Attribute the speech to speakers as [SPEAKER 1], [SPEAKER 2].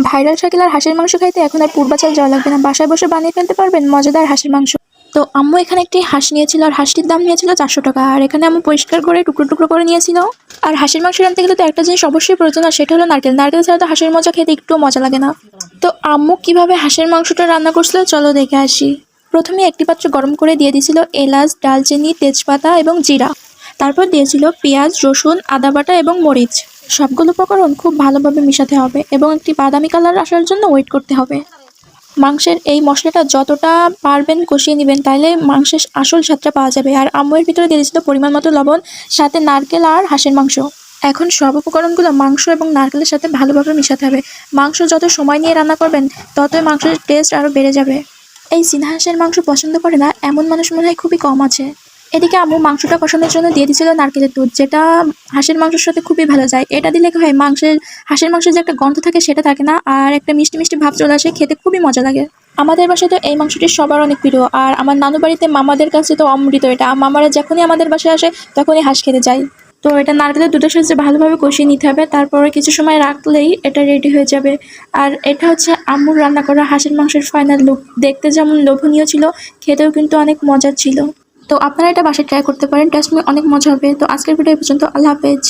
[SPEAKER 1] Viral Shakil আর হাঁসের মাংস খাইতে এখন আর পূর্বাচল যাওয়া লাগবে না, বাসায় বসে বানিয়ে ফেলতে পারবেন মজাদার হাঁসের মাংস। তো আম্মু এখানে একটি হাঁস নিয়েছিল আর হাঁসটির দাম নিয়েছিল 400 টাকা। আর এখানে আম্মু পরিষ্কার করে টুকরো টুকরো করে নিয়েছিল। আর হাঁসের মাংস রাঁধতে গেলে তো একটা জিনিস অবশ্যই প্রয়োজন, আর সেটা হলো নারকেল। নারকেল ছাড়া তো হাঁসের মজা খেতে একটু মজা লাগে না। তো আম্মু কিভাবে হাঁসের মাংসটা রান্না করছিল চলো দেখে আসি। প্রথমে একটি পাত্র গরম করে দিয়ে দিয়েছিল এলাচ, ডালচিনি, তেজপাতা এবং জিরা। তারপর দিয়েছিল পেঁয়াজ, রসুন, আদা বাটা এবং মরিচ। সবগুলো উপকরণ খুব ভালোভাবে মিশাতে হবে এবং একটি বাদামি কালার আসার জন্য ওয়েট করতে হবে। মাংসের এই মশলাটা যতটা পারবেন কষিয়ে নেবেন, তাইলে মাংসের আসল স্বাদটা পাওয়া যাবে। আর আম্মু এর ভিতরে দিয়ে দিয়েছিল পরিমাণ মতো লবণ, সাথে নারকেল আর হাঁসের মাংস। এখন সব উপকরণগুলো মাংস এবং নারকেলের সাথে ভালোভাবে মিশাতে হবে। মাংস যত সময় নিয়ে রান্না করবেন ততই মাংসের টেস্ট আরও বেড়ে যাবে। এই চীনা হাঁসের মাংস পছন্দ করে না এমন মানুষ মনে হয় খুবই কম আছে। এদিকে আম্মু মাংসটা কষানোর জন্য দিয়ে দিয়েছিল নারকেলের দুধ, যেটা হাঁসের মাংসের সাথে খুবই ভালো যায়। এটা দিলে কি হয়, হাঁসের মাংসের যে একটা গন্ধ থাকে সেটা থাকে না, আর একটা মিষ্টি মিষ্টি ভাব চলে আসে, খেতে খুবই মজা লাগে। আমাদের বাসায় তো এই মাংসটি সবার অনেক প্রিয়, আর আমার নানু বাড়িতে মামাদের কাছে তো অমৃত এটা। মামারা যখনই আমাদের বাসায় আসে তখনই হাঁস খেতে যায়। তো এটা নারকেলের দুধের সাথে ভালোভাবে কষিয়ে নিতে হবে, তারপরে কিছু সময় রাখলেই এটা রেডি হয়ে যাবে। আর এটা হচ্ছে আম্মুর রান্না করা হাঁসের মাংসের ফাইনাল লুক। দেখতে যেমন লোভনীয় ছিল, খেতেও কিন্তু অনেক মজার ছিল। তো আপনারা এটা বাসায় ট্রাই করতে পারেন, টেস্ট অনেক মজা হবে। তো আজকের ভিডিও এই পর্যন্ত, আল্লাহ হাফেজ।